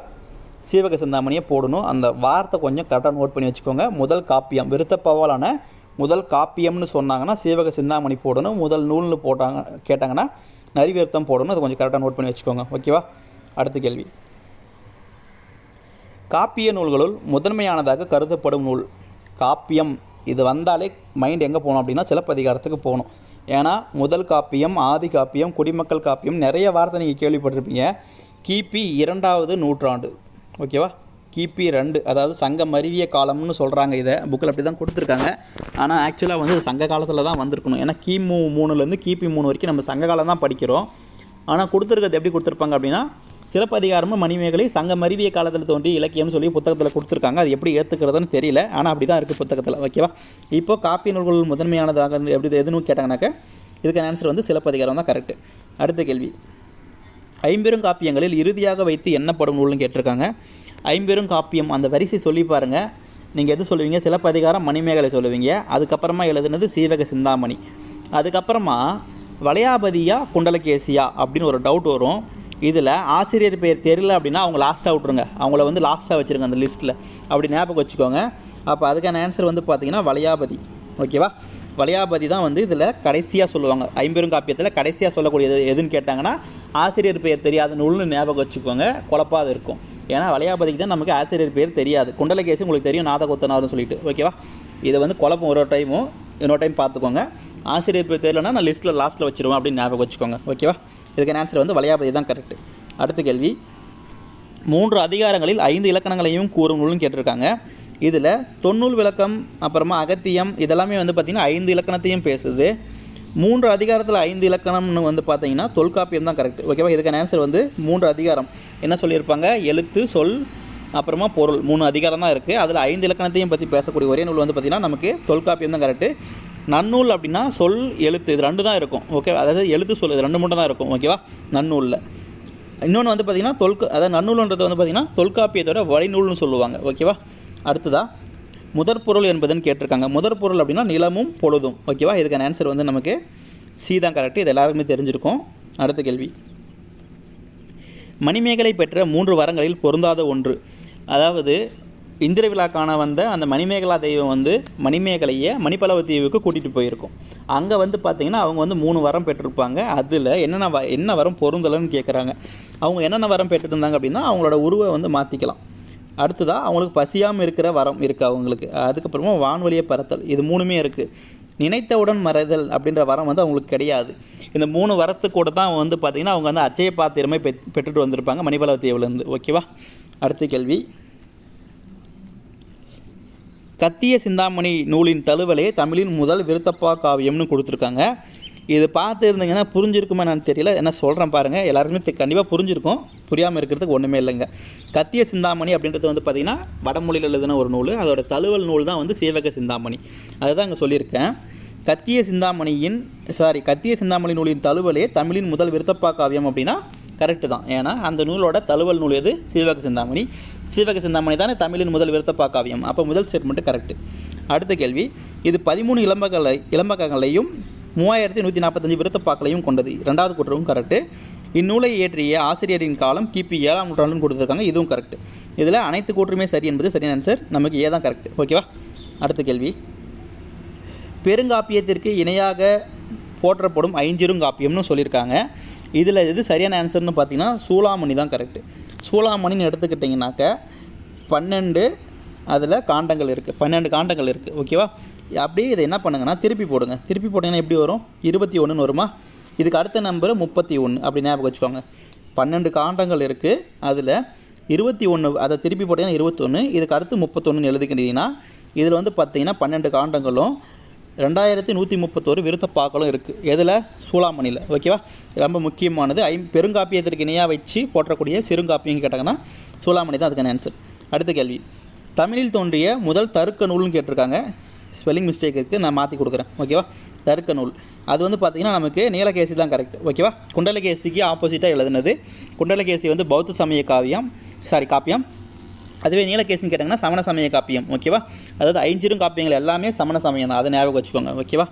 சீவக சிந்தாமணியை போடணும். அந்த வார்த்தை கொஞ்சம் கரெக்டாக நோட் பண்ணி வச்சுக்கோங்க. முதல் காப்பியம், விருத்தப்பாவாலான முதல் காப்பியம்னு சொன்னாங்கன்னா சீவக சிந்தாமணி போடணும். முதல் நூல்னு கேட்டாங்கன்னா நரிவேர்த்தம் போடணும். அது கொஞ்சம் கரெக்டாக நோட் பண்ணி வச்சுக்கோங்க. ஓகேவா? அடுத்த கேள்வி, காப்பிய நூல்களுள் முதன்மையானதாக கருதப்படும் நூல். காப்பியம் இது வந்தாலே மைண்ட் எங்கே போகணும் அப்படின்னா சிலப்பதிகாரத்துக்கு போகணும். ஏன்னா முதல் காப்பியம், ஆதி காப்பியம், குடிமக்கள் காப்பியம், நிறைய வார்த்தை நீங்கள் கேள்விப்பட்டிருப்பீங்க. கிபி 2ஆவது நூற்றாண்டு. ஓகேவா? கிபி 2, அதாவது சங்கம் அறிவிய காலம்னு சொல்கிறாங்க. இதை புக்கில் அப்படி தான் கொடுத்துருக்காங்க. ஆனால் ஆக்சுவலாக வந்து சங்க காலத்தில் தான் வந்திருக்கணும். ஏன்னா கிமு 3லேருந்து கிபி 3 வரைக்கும் நம்ம சங்க காலம் தான் படிக்கிறோம். ஆனால் கொடுத்துருக்கிறது எப்படி கொடுத்துருப்பாங்க அப்படின்னா சிலப்பதிகாரமும் மணிமேகலை சங்கம் அறிவிய காலத்தில் தோன்றி இலக்கியம்னு சொல்லி புத்தகத்தில் கொடுத்துருக்காங்க. அது எப்படி ஏற்றுக்கிறதுன்னு தெரியல, ஆனால் அப்படி தான் இருக்குது புத்தகத்தில். ஓகேவா? இப்போது காப்பிய நூல்கள் முதன்மையானதாக எப்படி எதுன்னு கேட்டாங்கனாக்கா இதுக்கான ஆன்சர் வந்து சிலப்பதிகாரம் தான் கரெக்டு. அடுத்த கேள்வி, ஐம்பெரும் காப்பியங்களில் இறுதியாக வைத்து எண்ணப்படும் நூல்னு கேட்டிருக்காங்க. ஐம்பெரும் காப்பியம் அந்த வரிசை சொல்லி பாருங்கள். நீங்கள் எது சொல்லுவீங்க? சிலப்பதிகாரம், மணிமேகலை சொல்லுவீங்க. அதுக்கப்புறமா எழுதுனது சீவக சிந்தாமணி. அதுக்கப்புறமா வளையாபதியா குண்டலகேசியா அப்படின்னு ஒரு டவுட் வரும். இதில் ஆசிரியர் பேர் தெரியல அப்படின்னா அவங்க லாஸ்ட்டாக விட்ருங்க. அவங்கள வந்து லாஸ்ட்டாக வச்சுருங்க அந்த லிஸ்ட்டில். அப்படி ஞாபகம் வச்சுக்கோங்க. அப்போ அதுக்கான ஆன்சர் வந்து பார்த்திங்கன்னா வளையாபதி. ஓகேவா? வளையாபதி தான் வந்து இதில் கடைசியாக சொல்லுவாங்க. ஐம்பெரும் காப்பியத்தில் கடைசியாக சொல்லக்கூடியது எதுன்னு கேட்டாங்கன்னா ஆசிரியர் பேர் தெரியாத நூல்னு ஞாபகம் வச்சுக்கோங்க. குழப்பாத இருக்கும். ஏன்னா வளையாபதிக்கு தான் நமக்கு ஆசிரியர் பேர் தெரியாது. குண்டலகேசி உங்களுக்கு தெரியும், நாதகோத்தனார்னு சொல்லிட்டு. ஓகேவா? இதை வந்து குழப்பம் ஒரு டைமும் இன்னொரு டைம் பார்த்துக்கோங்க. ஆசிரியர் பேர் தெரியலன்னா நான் லிஸ்ட்டில் லாஸ்ட்டில் வச்சுருவேன் அப்படின்னு ஞாபகம் வச்சுக்கோங்க. ஓகேவா? இதுக்கான ஆன்சர் வந்து வளையாபதி தான் கரெக்டு. அடுத்த கேள்வி, 3 அதிகாரங்களில் 5 இலக்கணங்களையும் கூறும் நூல்னு கேட்டிருக்காங்க. இதில் தொன்னூல் விளக்கம், அப்புறமா அகத்தியம், இதெல்லாமே வந்து பார்த்திங்கன்னா 5 இலக்கணத்தையும் பேசுது. 3 அதிகாரத்தில் 5 இலக்கணம்னு வந்து பார்த்திங்கன்னா தொல்காப்பியம் தான் கரெக்ட். ஓகேவா? இதுக்கான ஆன்சர் வந்து 3 அதிகாரம் என்ன சொல்லியிருப்பாங்க? எழுத்து, சொல், அப்புறமா பொருள், 3 அதிகாரம் தான் இருக்குது. அதில் 5 இலக்கணத்தையும் பற்றி பேசக்கூடிய ஒரே நூல் வந்து பார்த்திங்கன்னா நமக்கு தொல்காப்பியம் தான் கரெக்டு. நன்னூல் அப்படின்னா சொல், எழுத்து இது 2 தான் இருக்கும். ஓகே, அதாவது எழுத்து, சொல் இது 2 மட்டும் தான் இருக்கும். ஓகேவா? நன்னூலில் இன்னொன்று வந்து பார்த்திங்கன்னா அதாவது நன்னூல்ன்றது வந்து பார்த்திங்கன்னா தொல்காப்பியத்தோட வழிநூல்னு சொல்லுவாங்க. ஓகேவா? அடுத்ததாக முதற் பொருள் என்பதுன்னு கேட்டிருக்காங்க. முதற் பொருள் அப்படின்னா நிலமும் பொழுதும். ஓகேவா? இதுக்கான ஆன்சர் வந்து நமக்கு சி தான் கரெக்டு. இது எல்லாருக்குமே தெரிஞ்சிருக்கும். அடுத்த கேள்வி, மணிமேகலை பெற்ற 3 வரங்களில் பொருந்தாத ஒன்று. அதாவது இந்திர விழா காண வந்த அந்த மணிமேகலா தெய்வம் வந்து மணிமேகலையை மணிப்பலவ தீவுக்கு கூட்டிகிட்டு போயிருக்கும். அங்கே வந்து பார்த்திங்கன்னா அவங்க வந்து 3 வரம் பெற்றிருப்பாங்க. அதில் என்ன வரம் பொருந்தலைன்னு கேட்குறாங்க. அவங்க என்னென்ன வரம் பெற்றுருந்தாங்க அப்படின்னா அவங்களோட உருவை வந்து மாற்றிக்கலாம். அடுத்ததாக அவங்களுக்கு பசியாமல் இருக்கிற வரம் இருக்குது அவங்களுக்கு. அதுக்கப்புறமா வான்வழியை பறத்தல், இது 3மே இருக்குது. நினைத்தவுடன் மறைதல் அப்படின்ற வரம் வந்து அவங்களுக்கு கிடையாது. இந்த 3 வரத்து கூட தான் வந்து பார்த்திங்கன்னா அவங்க வந்து அச்சய பாத்திரமே பெற்றுட்டு வந்திருப்பாங்க மணிப்பலவ தீவுலேருந்து. ஓகேவா? அடுத்த கேள்வி, கத்திய சிந்தாமணி நூலின் தழுவலே தமிழின் முதல் விருத்தப்பா காவியம்னு கொடுத்துருக்காங்க. இது பார்த்து இருந்தீங்கன்னா புரிஞ்சிருக்குமா நான் தெரியல. என்ன சொல்கிறேன் பாருங்கள், எல்லாருக்குமே கண்டிப்பாக புரிஞ்சிருக்கும். புரியாமல் இருக்கிறதுக்கு ஒன்றுமே இல்லைங்க. கத்திய சிந்தாமணி அப்படின்றது வந்து பார்த்திங்கன்னா வடமொழியில் எழுதின ஒரு நூல். அதோட தழுவல் நூல் தான் வந்து சீவக சிந்தாமணி. அதுதான் இங்கே சொல்லியிருக்கேன். கத்திய சிந்தாமணி நூலின் தழுவலே தமிழின் முதல் விருத்தப்பா காவியம் அப்படின்னா கரெக்டு தான். ஏன்னா அந்த நூலோட தழுவல் நூல் எது? சீவக சிந்தாமணி. சீவக சிந்தாமணி தானே தமிழின் முதல் விருத்தப்பா காவியம். அப்போ முதல் ஸ்டேட்மெண்ட்டு கரெக்டு. அடுத்த கேள்வி, இது 13 இளம்பகங்களையும் 3145 விருத்தப்பாக்களையும் கொண்டது. 2வது கூற்றவும் கரெக்டு. இந்நூலை இயற்றிய ஆசிரியரின் காலம் கிபி 7ஆம் நூற்றாண்டுன்னு கொடுத்துருக்காங்க. இதுவும் கரெக்டு. இதில் அனைத்து கூற்றுமே சரி என்பது சரியான ஆன்சர். நமக்கு ஏ தான் கரெக்டு. ஓகேவா? அடுத்த கேள்வி, பெருங்காப்பியத்திற்கு இணையாக போற்றப்படும் ஐஞ்சிறுங்காப்பியம்னு சொல்லியிருக்காங்க. இதில் எது சரியான ஆன்சர்னு பார்த்தீங்கன்னா சூளாமணி தான் கரெக்டு. சூளாமணின்னு எடுத்துக்கிட்டிங்கனாக்க 12 அதில் காண்டங்கள் இருக்குது. 12 காண்டங்கள் இருக்குது. ஓகேவா? அப்படியே இதை என்ன பண்ணுங்கன்னா திருப்பி போடுங்க. திருப்பி போட்டிங்கன்னா எப்படி வரும்? 21ன்னு வருமா? இதுக்கு அடுத்த நம்பர் 31 அப்படி ஞாபகம் வச்சுக்கோங்க. 12 காண்டங்கள் இருக்குது. அதில் 21 அதை திருப்பி போட்டிங்கன்னா 21. இதுக்கு அடுத்து 31ன்னு எழுதிக்கிட்டீங்கன்னா இதில் வந்து பார்த்திங்கன்னா 12 காண்டங்களும் 2131 விருத்தப்பாக்களும் இருக்குது. எதில்? சூளாமணியில். ஓகேவா? ரொம்ப முக்கியமானது. பெருங்காப்பியத்திற்கு இணையாக வச்சு போற்றக்கூடிய சிறுங்காப்பியம் கேட்டாங்கன்னா சூளாமணி தான் அதுக்கான ஆன்சர். அடுத்த கேள்வி, தமிழில் தோன்றிய முதல் தருக்க நூல்னு கேட்டிருக்காங்க. ஸ்பெல்லிங் மிஸ்டேக் இருக்குது, நான் மாற்றி கொடுக்குறேன். ஓகேவா? தருக்க நூல் அது வந்து பார்த்திங்கன்னா நமக்கு நீலகேசி தான் கரெக்ட். ஓகேவா? குண்டலகேசிக்கு ஆப்போசிட்டாக எழுதுனது. குண்டலகேசி வந்து பௌத்த சமய காப்பியம். அதுவே நீலகேசின்னு கேட்டாங்கன்னா சமண சமய காப்பியம். ஓகேவா? அதாவது ஐஞ்சிறும் காப்பியங்கள் எல்லாமே சமண சமயம் தான். அதை ஞாபகம் வச்சுக்கோங்க. ஓகேவா?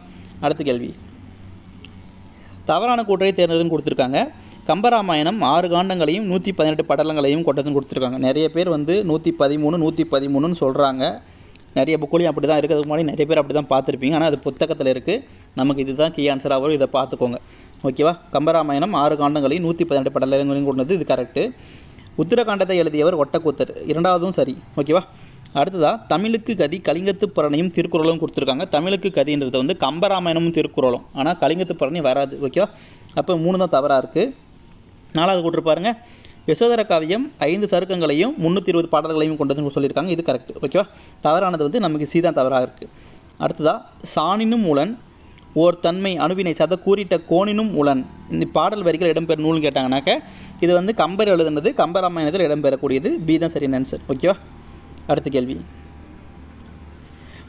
அடுத்த கேள்வி, தவறான கூற்றை தேர்ந்தெடுன்னு கொடுத்துருக்காங்க. கம்பராமாயணம் 6 காண்டங்களையும் 118 படலங்களையும் கொண்டதுன்னு கொடுத்துருக்காங்க. நிறைய பேர் வந்து 113 113ன்னு சொல்கிறாங்க. நிறைய புக்குலையும் அப்படி தான் இருக்குது. அதுக்கு முன்னாடி நிறைய பேர் அப்படி தான் பார்த்துருப்பீங்க. ஆனால் அது புத்தகத்தில் இருக்குது. நமக்கு இதுதான் கீ ஆன்சராக வரும். இதை பார்த்துக்கோங்க. ஓகேவா? கம்பராமாயணம் 6 காண்டங்களையும் 118 படலங்களையும் கொண்டது. இது கரெக்டு. உத்தரகாண்டத்தை எழுதியவர் ஒட்டக்கூத்தர். 2வதும் சரி. ஓகேவா? அடுத்ததாக தமிழுக்கு கதி கலிங்கத்து புரணையும் திருக்குறளும் கொடுத்துருக்காங்க. தமிழுக்கு கதின்றது வந்து கம்பராமாயணமும் திருக்குறளும். ஆனால் கலிங்கத்து புரணி வராது. ஓகேவா? அப்போ 3 தான் தவறாக இருக்குது. 4வது கொடுத்துருப்பாருங்க. யசோதர காவியம் 5 சருக்கங்களையும் 320 பாடல்களையும் கொண்டதுன்னு சொல்லியிருக்காங்க. இது கரெக்ட். ஓகேவா? தவறானது வந்து நமக்கு சி தான் தவறாக இருக்குது. அடுத்ததாக சாணினும் உளன் ஓர் தன்மை அணுவினை சத கூறிட்ட கோணினும் உளன். இந்த பாடல் வரிகள் இடம்பெற நூல்னு கேட்டாங்கனாக்க இது வந்து கம்பர் எழுதுனது, கம்பராமாயணத்தில் இடம்பெறக்கூடியது. பி தான் சரியான ஆன்சர். ஓகேவா? அடுத்த கேள்வி.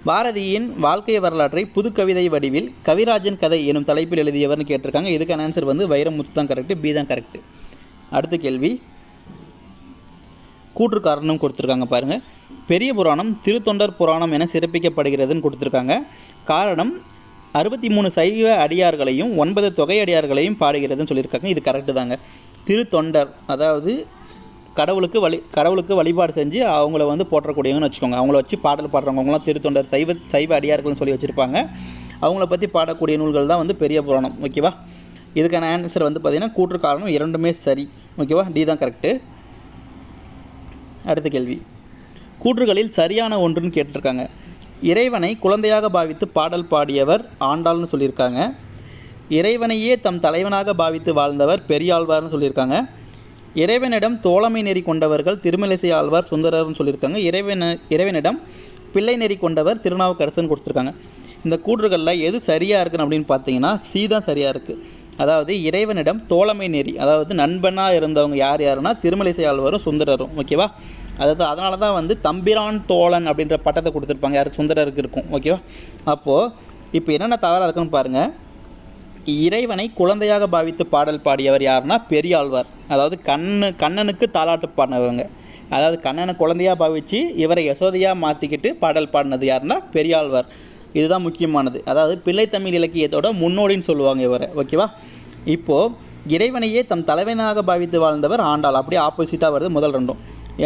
பாரதியின் வாழ்க்கை வரலாற்றை புது கவிதை வடிவில் கவிராஜன் கதை எனும் தலைப்பில் எழுதியவர்னு கேட்டிருக்காங்க. இதுக்கான ஆன்சர் வந்து வைரமுத்து தான் கரெக்டு. பி தான் கரெக்டு. அடுத்த கேள்வி. கூற்று காரணம் கொடுத்துருக்காங்க பாருங்கள். பெரிய புராணம் திருத்தொண்டர் புராணம் என சிறப்பிக்கப்படுகிறதுன்னு கொடுத்துருக்காங்க. காரணம் 63 சைவ அடியார்களையும் 9 தொகை அடியார்களையும் பாடுகிறதுன்னு சொல்லியிருக்காங்க. இது கரெக்டு தாங்க. திருத்தொண்டர் அதாவது கடவுளுக்கு வழிபாடு செஞ்சு அவங்கள வந்து போற்றக்கூடியவங்கன்னு வச்சுக்கோங்க. அவங்கள வச்சு பாடல் பாடுறவங்களாம் திருத்தொண்டர் சைவ அடியார்கள்னு சொல்லி வச்சுருப்பாங்க. அவங்கள பற்றி பாடக்கூடிய நூல்கள் தான் வந்து பெரிய புராணம். ஓகேவா? இதுக்கான ஆன்சர் வந்து பார்த்திங்கன்னா கூற்று காரணம் 2மே சரி. ஓகேவா? டி தான் கரெக்டு. அடுத்த கேள்வி. கூற்றுகளில் சரியான ஒன்றுன்னு கேட்டிருக்காங்க. இறைவனை குழந்தையாக பாவித்து பாடல் பாடியவர் ஆண்டாள்னு சொல்லியிருக்காங்க. இறைவனையே தம் தலைவனாக பாவித்து வாழ்ந்தவர் பெரியாழ்வார்னு சொல்லியிருக்காங்க. இறைவனிடம் தோழமை நெறி கொண்டவர்கள் திருமலிசை ஆழ்வார் சுந்தரர்னு சொல்லியிருக்காங்க. இறைவனிடம் பிள்ளை நெறி கொண்டவர் திருநாவுக்கரசன் கொடுத்துருக்காங்க. இந்த கூற்றுகளில் எது சரியாக இருக்குன்னு அப்படின்னு பார்த்தீங்கன்னா சி தான் சரியாக இருக்குது. அதாவது இறைவனிடம் தோழமை நெறி, அதாவது நண்பனாக இருந்தவங்க யாருன்னா திருமலிசை ஆழ்வாரும் சுந்தரரும். ஓகேவா? அதாவது அதனால தான் வந்து தம்பிரான் தோழன் அப்படின்ற பட்டத்தை கொடுத்துருப்பாங்க. யாருக்கு? சுந்தரருக்கு இருக்கும். ஓகேவா? அப்போது இப்போ என்னென்ன தவறாக இருக்குன்னு பாருங்கள். இறைவனை குழந்தையாக பாவித்து பாடல் பாடியவர் யாருன்னா பெரியாழ்வார். அதாவது கண்ணனுக்கு தாலாட்டு பாடினவங்க. அதாவது கண்ணனை குழந்தையாக பாவித்து இவரை யசோதையாக மாற்றிக்கிட்டு பாடல் பாடினது யாருன்னா பெரியாழ்வார். இதுதான் முக்கியமானது. அதாவது பிள்ளைத்தமிழ் இலக்கியத்தோட முன்னோடின்னு சொல்லுவாங்க இவரை. ஓகேவா? இப்போது இறைவனையே தம் தலைவனாக பாவித்து வாழ்ந்தவர் ஆண்டாள். அப்படியே ஆப்போசிட்டாக வருது முதல் ரெண்டும்.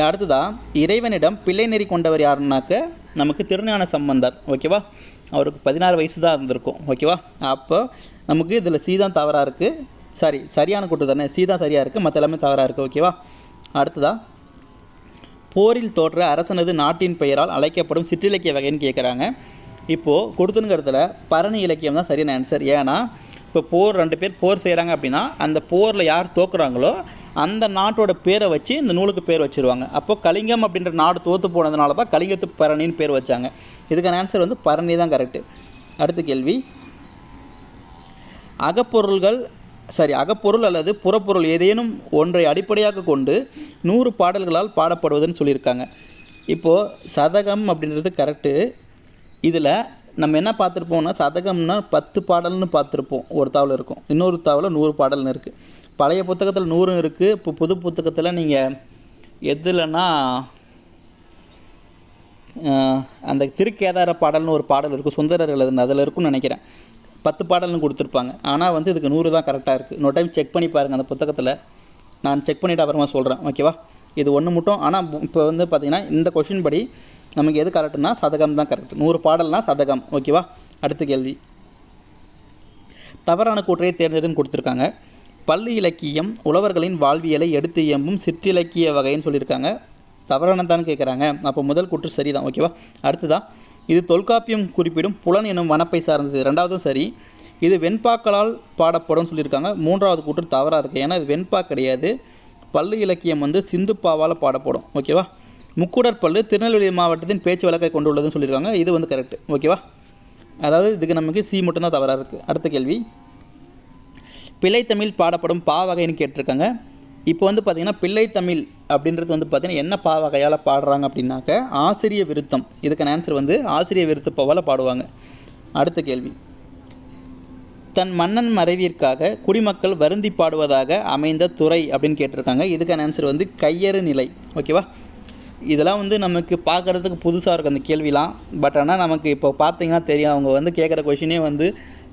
அடுத்ததாக இறைவனிடம் பிள்ளை நெறி கொண்டவர் யாருன்னாக்க நமக்கு திருஞான சம்பந்தர். ஓகேவா? அவருக்கு 16 வயசு தான் இருந்திருக்கும். ஓகேவா? அப்போ நமக்கு இதில் சி தான் தவறாக இருக்குது. சரியான கூட்டு தானே. சி தான் சரியாக இருக்குது, மற்ற எல்லாமே தவறாக இருக்குது. ஓகேவா? அடுத்ததாக போரில் தோற்ற அரசனது நாட்டின் பெயரால் அழைக்கப்படும் சிற்றிலக்கிய வகைன்னு கேட்குறாங்க. இப்போது கொடுத்துங்கிறதுல பரணி இலக்கியம் தான் சரியான ஆன்சர். ஏன்னா இப்போ 2 பேர் போர் செய்கிறாங்க அப்படின்னா அந்த போரில் யார் தோக்குறாங்களோ அந்த நாட்டோட பேரை வச்சு இந்த நூலுக்கு பேர் வச்சுருவாங்க. அப்போது கலிங்கம் அப்படின்ற நாடு தோற்று போனதுனால தான் கலிங்கத்து பரணின்னு பேர் வச்சாங்க. இதுக்கான ஆன்சர் வந்து பரணி தான் கரெக்டு. அடுத்த கேள்வி. அகப்பொருள் அல்லது புறப்பொருள் ஏதேனும் ஒன்றை அடிப்படையாக கொண்டு 100 பாடல்களால் பாடப்படுவதுன்னு சொல்லியிருக்காங்க. இப்போது சதகம் அப்படின்றது கரெக்டு. இதில் நம்ம என்ன பார்த்துருப்போம்னா சதகம்னா 10 பாடல்னு பார்த்துருப்போம். ஒரு தாவல் இருக்கும், இன்னொரு தாவலில் 100 பாடல்னு இருக்குது. பழைய புத்தகத்தில் 100 இருக்குது. இப்போ புது புத்தகத்தில் நீங்கள் எதுலன்னா அந்த திருக்கேதார பாடல்னு ஒரு பாடல் இருக்குது, சுந்தரர் எழுதுன அதில் இருக்குன்னு நினைக்கிறேன். 10 பாடல்னு கொடுத்துருப்பாங்க. ஆனால் வந்து இதுக்கு 100 தான் கரெக்டாக இருக்குது. இன்னொரு டைம் செக் பண்ணி பாருங்கள் அந்த புத்தகத்தில். நான் செக் பண்ணிவிட்டு அப்புறமா சொல்கிறேன். ஓகேவா? இது ஒன்று மட்டும். ஆனால் இப்போ வந்து பார்த்திங்கன்னா இந்த கொஷின் படி நமக்கு எது கரெக்டுனா சதகம் தான் கரெக்ட். 100 பாடல்னால் சதகம். ஓகேவா? அடுத்த கேள்வி. தவறான கூற்றையை தேர்ந்தெடுன்னு கொடுத்துருக்காங்க. பள்ளி இலக்கியம் உழவர்களின் வாழ்வியலை எடுத்து இயம்பும் சிற்றிலக்கிய வகைன்னு சொல்லியிருக்காங்க. தவறானதான்னு கேட்குறாங்க. அப்போ முதல் கூற்று சரி தான். ஓகேவா? அடுத்ததான் இது தொல்காப்பியம் குறிப்பிடும் புலன் எனும் வனப்பை சார்ந்தது. 2வதும் சரி. இது வெண்பாக்களால் பாடப்படும் சொல்லியிருக்காங்க. 3வது கூற்று தவறாக இருக்குது. ஏன்னா இது வெண்பா கிடையாது. பள்ளி இலக்கியம் வந்து சிந்துப்பாவால் பாடப்படும். ஓகேவா? முக்குடற்பள்ளு திருநெல்வேலி மாவட்டத்தின் பேச்சு வழக்கை கொண்டுள்ளதுன்னு சொல்லியிருக்காங்க. இது வந்து கரெக்டு. ஓகேவா? அதாவது இதுக்கு நமக்கு சி மட்டும்தான் தவறாக இருக்குது. அடுத்த கேள்வி. பிள்ளைத்தமிழ் பாடப்படும் பா வகைன்னு கேட்டிருக்காங்க. இப்போ வந்து பார்த்திங்கன்னா பிள்ளைத்தமிழ் அப்படின்றது வந்து பார்த்திங்கன்னா என்ன பா வகையால் பாடுறாங்க அப்படின்னாக்க ஆசிரிய விருத்தம். இதுக்கான ஆன்சர் வந்து ஆசிரிய விருத்தப்பாவால் பாடுவாங்க. அடுத்த கேள்வி. தன் மன்னன் மறைவிற்காக குடிமக்கள் வருந்தி பாடுவதாக அமைந்த துறை அப்படின்னு கேட்டிருக்காங்க. இதுக்கான ஆன்சர் வந்து கையறு நிலை. ஓகேவா? இதெல்லாம் வந்து நமக்கு பார்க்குறதுக்கு புதுசாக இருக்குது அந்த கேள்விலாம். பட் ஆனால் நமக்கு இப்போ பார்த்தீங்கன்னா தெரியும், அவங்க வந்து கேட்குற கொஷினே வந்து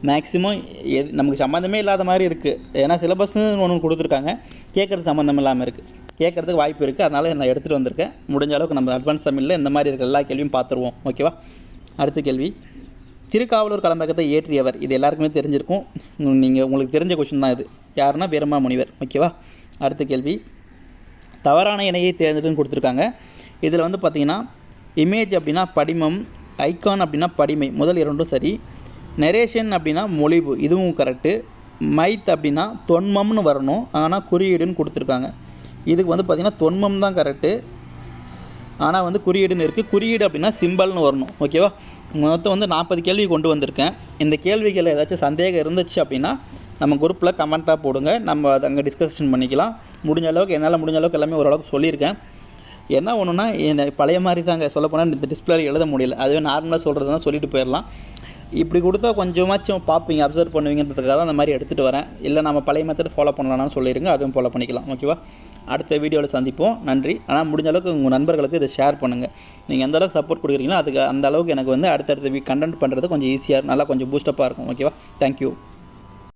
மேக்ஸிமம் நமக்கு சம்மந்தமே இல்லாத மாதிரி இருக்குது. ஏன்னா சிலபஸ்ன்னு ஒன்று கொடுத்துருக்காங்க, கேட்குறது சம்மந்தம் இல்லாமல் இருக்குது, கேட்குறதுக்கு வாய்ப்பு இருக்குது. அதனால் நான் எடுத்துகிட்டு வந்திருக்கேன். முடிஞ்ச அளவுக்கு நம்ம அட்வான்ஸ் தமிழில் இந்த மாதிரி இருக்க எல்லா கேள்வியும் பார்த்துருவோம். ஓகேவா? அடுத்த கேள்வி, திருக்காவலூர் கலம்பகத்தை இயற்றியவர். இது எல்லாருக்குமே தெரிஞ்சிருக்கும். உங்களுக்கு தெரிஞ்ச கொஷின் தான் இது. யாருன்னா வீரமா முனிவர். ஓகேவா? அடுத்த கேள்வி, தவறான இணையை தேர்ந்தெடுன்னு கொடுத்துருக்காங்க. இதில் வந்து பார்த்திங்கன்னா இமேஜ் அப்படின்னா படிமம், ஐகான் அப்படின்னா படிமை, முதல் இரண்டும் சரி. நரேஷன் அப்படின்னா மொழிவு, இதுவும் கரெக்டு. மைத் அப்படின்னா தொன்மம்னு வரணும், ஆனால் குறியீடுன்னு கொடுத்துருக்காங்க. இதுக்கு வந்து பார்த்திங்கன்னா தொன்மம் தான் கரெக்டு, ஆனால் வந்து குறியீடுன்னு இருக்குது. குறியீடு அப்படின்னா சிம்பல்னு வரணும். ஓகேவா? மொத்தம் வந்து 40 கேள்வி கொண்டு வந்திருக்கேன். இந்த கேள்விகளில் ஏதாச்சும் சந்தேகம் இருந்துச்சு அப்படின்னா நம்ம குரூப்பில் கமெண்ட்டாக போடுங்க, நம்ம அதை அங்கே டிஸ்கஷன் பண்ணிக்கலாம். முடிஞ்ச அளவுக்கு என்னால் முடிஞ்ச அளவுக்கு எல்லாமே ஓரளவுக்கு சொல்லியிருக்கேன். என்ன ஒன்றுனா பழைய மாதிரி தாங்க, சொல்லப்போனால் இந்த டிஸ்பிளேல எழுத முடியல. அதுவே நார்மலாக சொல்கிறதுனா சொல்லிட்டு போயிடலாம். இப்படி கொடுத்தா கொஞ்சமாச்சும் பார்ப்பீங்க, அப்சர்வ் பண்ணுவீங்கிறதுக்காக தான் அந்த மாதிரி எடுத்துகிட்டு வரேன். இல்லை நம்ம பழைய மெத்தட் ஃபாலோ பண்ணலாம்னு சொல்லிடுங்க, அதுவும் ஃபாலோ பண்ணிக்கலாம். ஓகேவா? அடுத்த வீடியோவில் சந்திப்போம். நன்றி. ஆனால் முடிஞ்ச அளவுக்கு உங்கள் நண்பர்களுக்கு இதை ஷேர் பண்ணுங்கள். நீங்கள் எந்த அளவுக்கு சப்போர்ட் கொடுக்குறீங்களோ அதுக்கு அந்த அளவுக்கு எனக்கு வந்து அடுத்தடுத்த கண்டென்ட் பண்ணுறது கொஞ்சம் ஈஸியாக, நல்லா கொஞ்சம் பூஸ்டப்பாக இருக்கும். ஓகேவா? தேங்க்யூ.